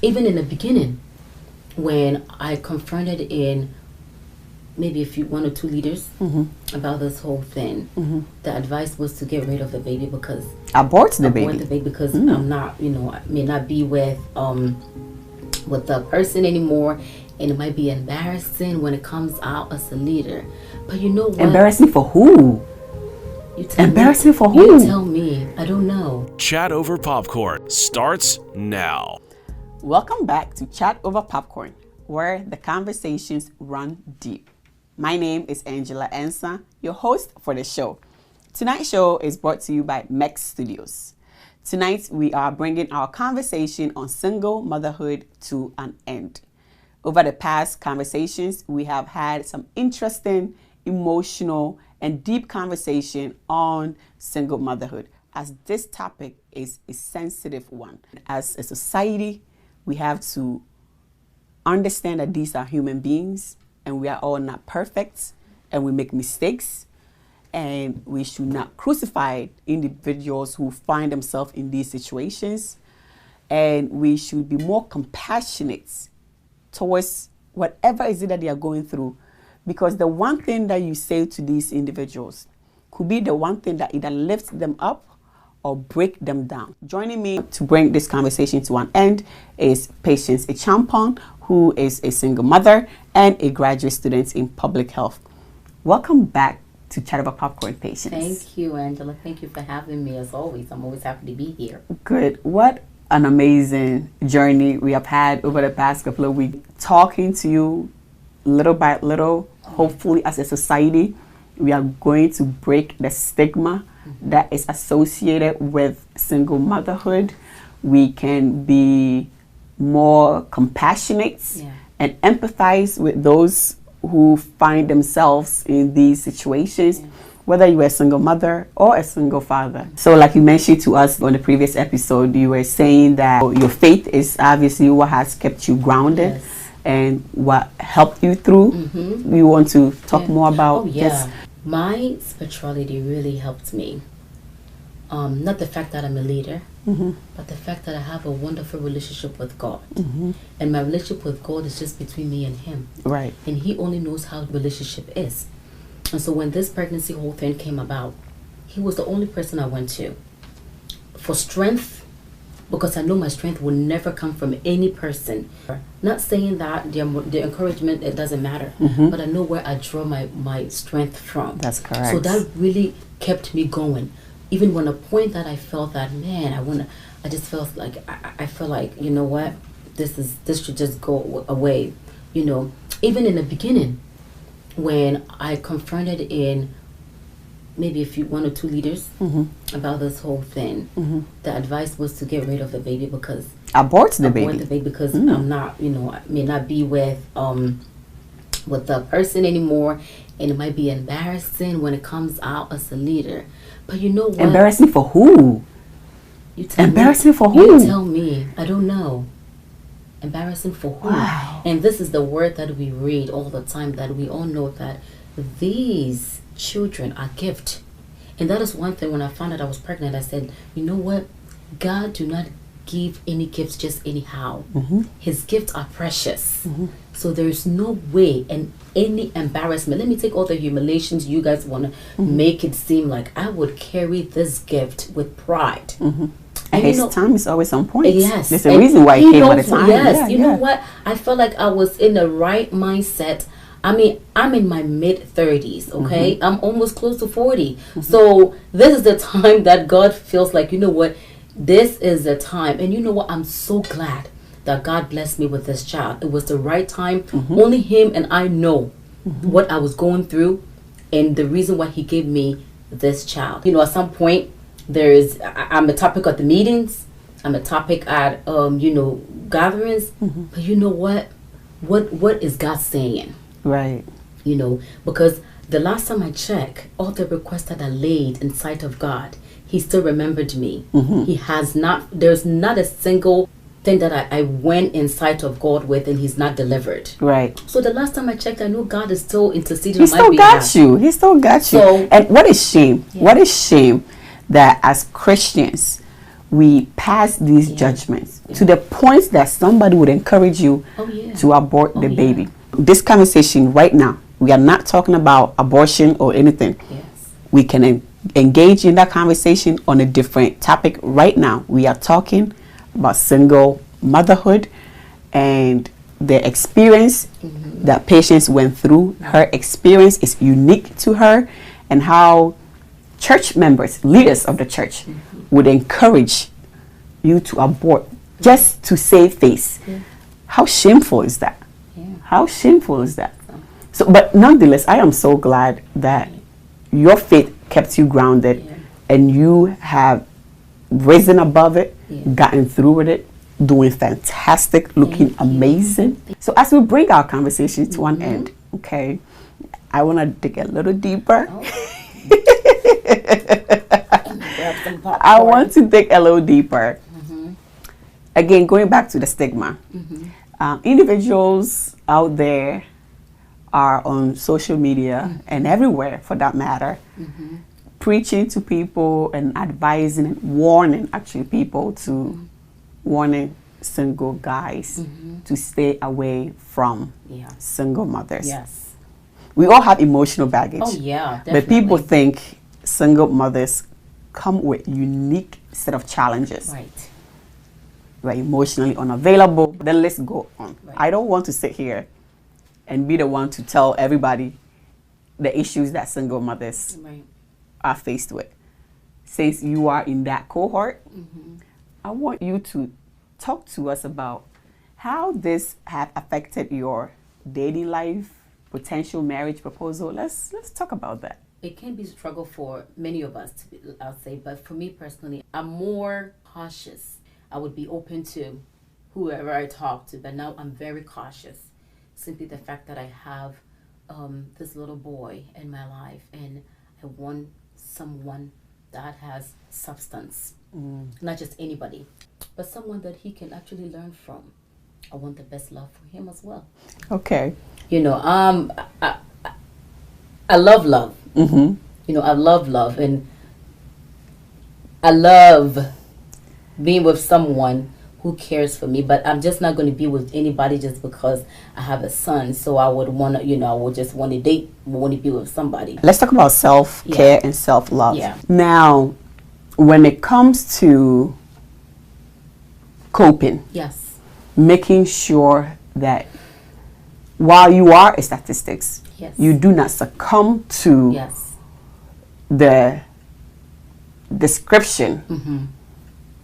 even in the beginning, when I confronted in maybe one or two leaders about this whole thing, the advice was to get rid of the baby because abort the baby because I'm not, I may not be with the person anymore, and it might be embarrassing when it comes out as a leader. But you know what? Embarrassing for who? Embarrassing for who? You tell me. I don't know. Chat Over Popcorn starts now. Welcome back to Chat Over Popcorn, where the conversations run deep. My name is Angela Ensa, your host for the show. Tonight's show is brought to you by Mex Studios. Tonight, we are bringing our conversation on single motherhood to an end. Over the past conversations, we have had some interesting, emotional, and deep conversation on single motherhood, as this topic is a sensitive one. As a society, we have to understand that these are human beings and we are all not perfect and we make mistakes, and we should not crucify individuals who find themselves in these situations, and we should be more compassionate towards whatever is it that they are going through, because the one thing that you say to these individuals could be the one thing that either lifts them up or break them down. Joining me to bring this conversation to an end is Patience Echampong, who is a single mother and a graduate student in public health. Welcome back to Chat Over Popcorn, Patience. Thank you, Angela. Thank you for having me as always. I'm always happy to be here. Good. What an amazing journey we have had over the past couple of weeks. Talking to you little by little, hopefully as a society, we are going to break the stigma that is associated with single motherhood. We can be more compassionate and empathize with those who find themselves in these situations, whether you are a single mother or a single father. So like you mentioned to us on the previous episode, you were saying that your faith is obviously what has kept you grounded and what helped you through. We want to talk more about this. My spirituality really helped me. Not the fact that I'm a leader, but the fact that I have a wonderful relationship with God. And my relationship with God is just between me and Him. Right. And He only knows how the relationship is. And so when this pregnancy whole thing came about, He was the only person I went to for strength, because I know my strength will never come from any person. Not saying that the encouragement, it doesn't matter, but I know where I draw my strength from. That's correct. So that really kept me going. Even when a point that I felt that, man, I just felt like, I felt like, you know what, this should just go away. Even in the beginning, when I confronted in maybe one or two leaders about this whole thing, the advice was to get rid of the baby because abort the baby because I'm not, I may not be with the person anymore, and it might be embarrassing when it comes out as a leader. But you know what? Embarrassing for who? Embarrassing for who? You tell me. I don't know. Embarrassing for who? Wow. And this is the word that we read all the time, that we all know that these children are gift. And that is one thing. When I found out I was pregnant, I said, you know what? God do not give any gifts just anyhow. His gifts are precious. So there's no way, and any embarrassment. Let me take all the humiliations you guys want to make it seem like I would carry this gift with pride. And his time is always on point. Yes. There's a reason why he came all the time. Yes. You know what? I felt like I was in the right mindset. I mean, I'm in my mid-30s, okay? I'm almost close to 40. So this is the time that God feels like, you know what? This is the time. And you know what? I'm so glad that God blessed me with this child. It was the right time. Only Him and I know what I was going through and the reason why He gave me this child. At some point, I'm a topic at the meetings. I'm a topic at, gatherings. But you know what? What is God saying? Right. Because the last time I checked, all the requests that I laid in sight of God, He still remembered me. He has not, there's not a single thing that I went in sight of God with and He's not delivered. Right. So the last time I checked, I know God is still interceding on my behalf. He still got you. So, and what a shame. What a shame that as Christians, we pass these judgments to the point that somebody would encourage you to abort the baby. This conversation right now, we are not talking about abortion or anything. We can engage in that conversation on a different topic right now. We are talking about single motherhood and the experience that Patience went through. Her experience is unique to her, and how church members, leaders of the church, would encourage you to abort just to save face. How shameful is that? How shameful is that? So, but nonetheless, I am so glad that your faith kept you grounded and you have risen above it, gotten through with it, doing fantastic, looking amazing. So as we bring our conversation to an end, okay, I want to dig a little deeper. I want to dig a little deeper. Again, going back to the stigma. Individuals out there are on social media and everywhere for that matter, preaching to people and advising and warning actually people to warning single guys to stay away from single mothers. We all have emotional baggage. But people think single mothers come with unique set of challenges. We're emotionally unavailable. Then let's go on. I don't want to sit here and be the one to tell everybody the issues that single mothers are faced with. Since you are in that cohort, I want you to talk to us about how this have affected your dating life, potential marriage proposal. Let's talk about that. It can be a struggle for many of us, I'll say, but for me personally, I'm more cautious. I would be open to whoever I talk to, but now I'm very cautious. Simply the fact that I have this little boy in my life, and I want someone that has substance, not just anybody, but someone that he can actually learn from. I want the best love for him as well. Okay. You know, I love love. You know, I love love, and I love being with someone who cares for me, but I'm just not going to be with anybody just because I have a son. So I would want to, you know, I would just want to date, want to be with somebody. Let's talk about self-care and self-love. Now, when it comes to coping, making sure that while you are a statistics, you do not succumb to the description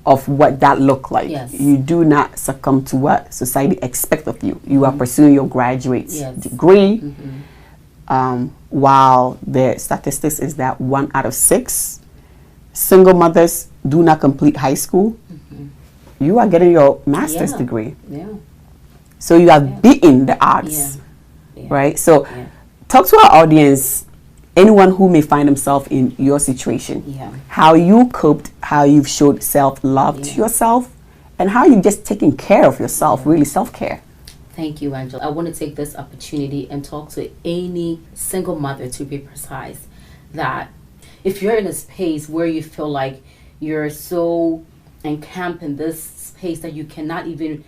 of what that look like. You do not succumb to what society expects of you. You are pursuing your graduate degree, while the statistics is that 1 out of 6 single mothers do not complete high school. You are getting your master's degree. So you are beating the odds, right? So talk to our audience, anyone who may find themselves in your situation, how you coped, how you've showed self-love to yourself, and how you've just taken care of yourself, really self-care. Thank you, Angela. I want to take this opportunity and talk to any single mother, to be precise, that if you're in a space where you feel like you're so encamped in this space that you cannot even,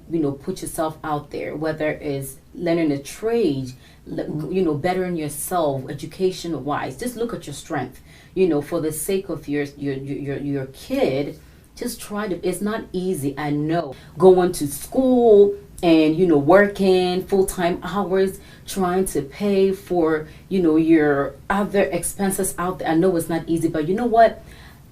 you know, put yourself out there, whether it's learning a trade, you know, bettering yourself education wise, just look at your strength, you know, for the sake of your kid. Just try to, it's not easy, I know, going to school and, you know, working full-time hours, trying to pay for, you know, your other expenses out there. I know it's not easy, but you know what,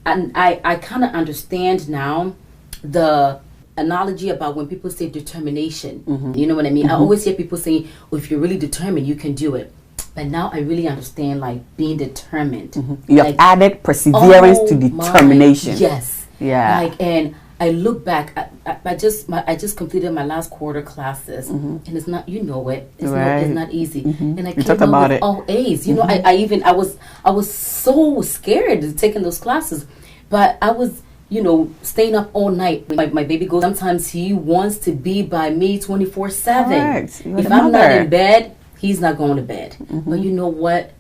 and I kind of understand now the analogy about when people say determination. You know what I mean? I always hear people saying, oh, if you're really determined, you can do it. But now I really understand, like, being determined. You have added perseverance to determination. Like, and I look back, I just completed my last quarter classes, and it's not, you know it, it's not easy. And I came out with all A's. You know, I was so scared of taking those classes, but I was, you know, staying up all night. My baby goes, sometimes he wants to be by me 24/7. If I'm not in bed, he's not going to bed. But you know what?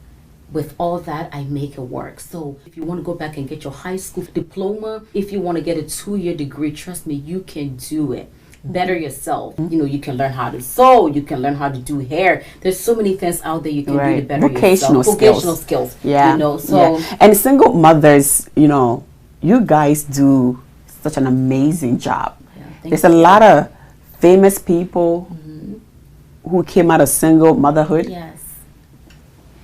with all that, I make it work. So if you want to go back and get your high school diploma, if you want to get a 2-year degree, trust me, you can do it. Better yourself. You know, you can learn how to sew, you can learn how to do hair. There's so many things out there you can do to better yourself. Vocational skills. Yeah. You know, so and single mothers, you know, you guys do such an amazing job. There's a lot of famous people who came out of single motherhood. Yes.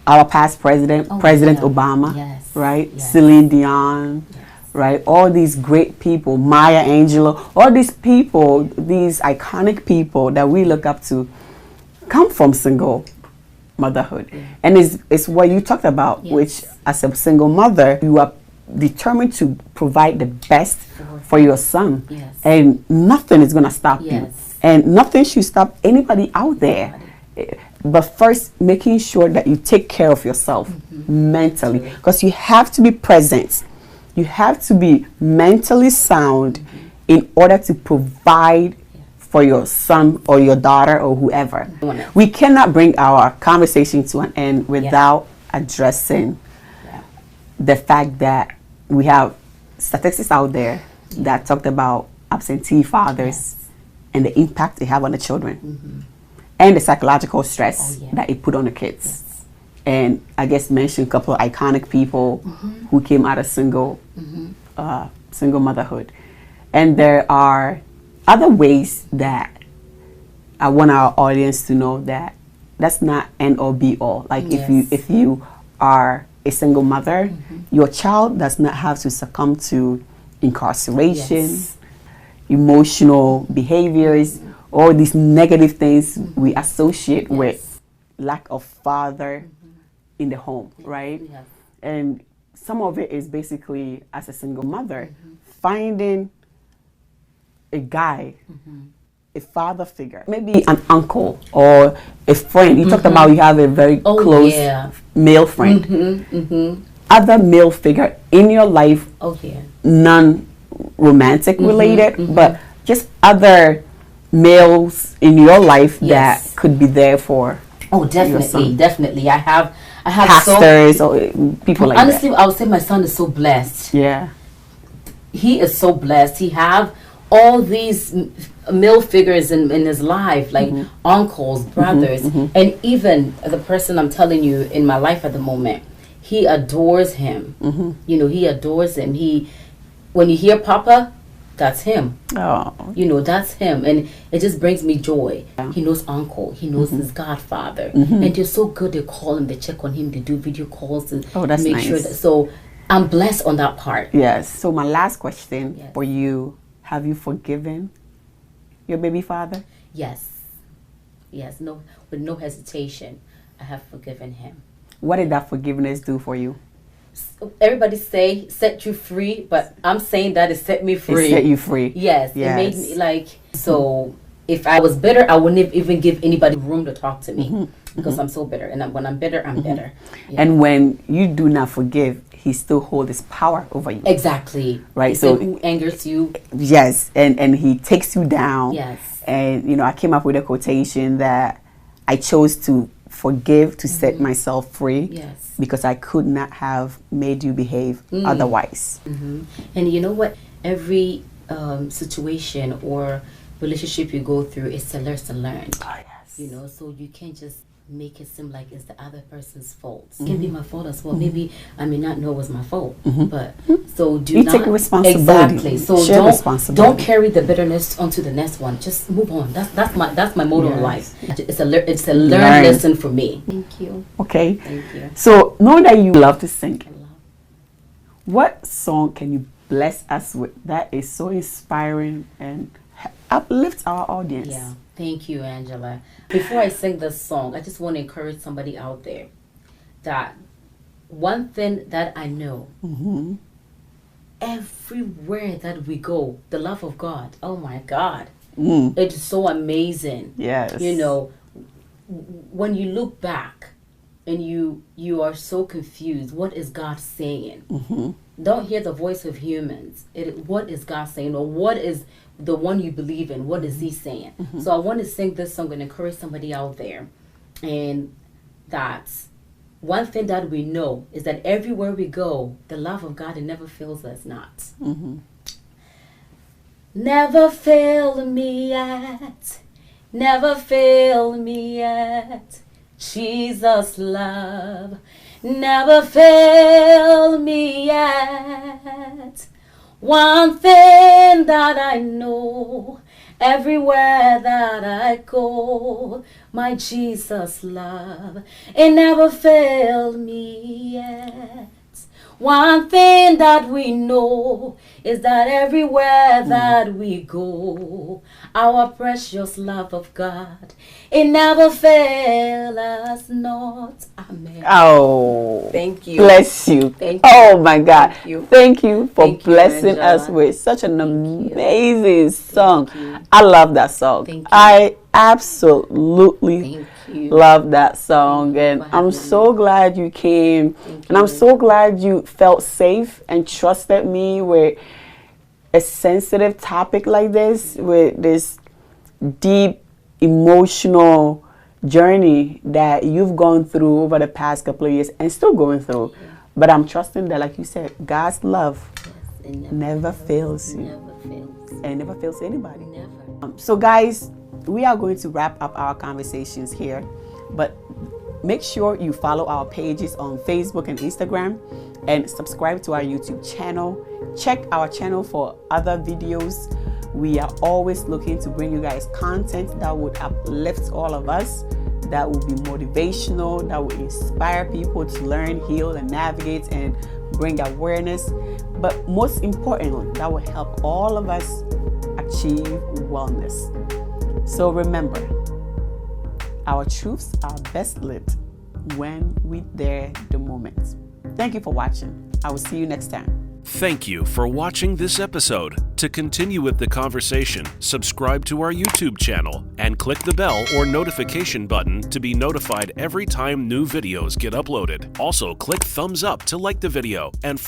Our past president, President Obama, right? Celine Dion, right? All these great people, Maya Angelou, all these people, these iconic people that we look up to come from single motherhood. And it's what you talked about, which as a single mother, you are determined to provide the best for your son. And nothing is going to stop you. And nothing should stop anybody out there. But first, making sure that you take care of yourself mentally, because you have to be present. You have to be mentally sound in order to provide for your son or your daughter or whoever. We cannot bring our conversation to an end without addressing the fact that we have statistics out there that talked about absentee fathers and the impact they have on the children. And the psychological stress that it put on the kids. And I guess mention a couple of iconic people who came out of single motherhood. And there are other ways that I want our audience to know that that's not end or be all. Like if you are a single mother, your child does not have to succumb to incarceration, emotional behaviors, all these negative things we associate with lack of father in the home, right? And some of it is basically, as a single mother, finding a guy, a father figure, maybe an uncle or a friend. You talked about you have a very close male friend. Other male figure in your life, non-romantic related, but just other males in your life that could be there for definitely. I have pastors or people like honestly, I would say my son is so blessed. He is so blessed. He have all these male figures in his life, like uncles, brothers, and even the person I'm telling you in my life at the moment, he adores him. You know, he adores him. When you hear Papa, that's him. You know, that's him. And it just brings me joy. He knows uncle. He knows his godfather. And they're so good. They call him, they check on him, they do video calls to make sure that. So I'm blessed on that part. So my last question for you, have you forgiven your baby father? Yes, no, with no hesitation, I have forgiven him. What did that forgiveness do for you? Everybody say set you free, but I'm saying that it set me free. It set you free. Yes. It made me like, so if I was bitter, I wouldn't even give anybody room to talk to me because I'm so bitter. And when I'm bitter, I'm bitter. And when you do not forgive, he still holds his power over you. Exactly. Right. So who angers you? Yes. And he takes you down. Yes. And, you know, I came up with a quotation that I chose to forgive to set myself free. Yes. Because I could not have made you behave otherwise. And you know what? Every situation or relationship you go through is a lesson learned. You know, so you can't just make it seem like it's the other person's fault. It can be my fault as well. Maybe I may not know it was my fault, but so do not take responsibility. Exactly. So don't carry the bitterness onto the next one. Just move on. That's my motto in life. It's a learned lesson for me. Thank you. Okay. Thank you. So knowing that you love to sing, what song can you bless us with that is so inspiring and uplifts our audience? Yeah. Thank you, Angela. Before I sing this song, I just want to encourage somebody out there that one thing that I know, everywhere that we go, the love of God, oh my God, it's so amazing. Yes. You know, when you look back and you are so confused, what is God saying? Don't hear the voice of humans. What is God saying, or what is the one you believe in? What is He saying? So I want to sing this song and encourage somebody out there, and that one thing that we know is that everywhere we go, the love of God, it never fails us not. Never fail me yet, never fail me yet. Jesus' love never fail me yet. One thing that I know, everywhere that I go, my Jesus' love, it never failed me yet. One thing that we know is that everywhere that we go, our precious love of God, it never fails us not. Amen. Oh, Thank you. Bless you. Thank you. Oh my God. Thank you. Thank you for Thank you, blessing us Angela. with such an Thank you. amazing song. Thank you. I love that song. Thank you. I absolutely Thank you. love that song. Thank you And for I'm having so glad you came. Thank And I'm you. so glad you felt safe and trusted me with a sensitive topic like this, with this deep emotional journey that you've gone through over the past couple of years and still going through. But I'm trusting that, like you said, God's love Yes, it never fails you. never fails. And it never fails anybody. Never. So guys, we are going to wrap up our conversations here, but make sure you follow our pages on Facebook and Instagram and subscribe to our YouTube channel. Check our channel for other videos. We are always looking to bring you guys content that would uplift all of us, that will be motivational, that will inspire people to learn, heal, and navigate and bring awareness. But most importantly, that will help all of us achieve wellness. So remember, our truths are best lit when we dare the moment. Thank you for watching. I will see you next time. Thank you for watching this episode. To continue with the conversation, subscribe to our YouTube channel and click the bell or notification button to be notified every time new videos get uploaded. Also, click thumbs up to like the video and follow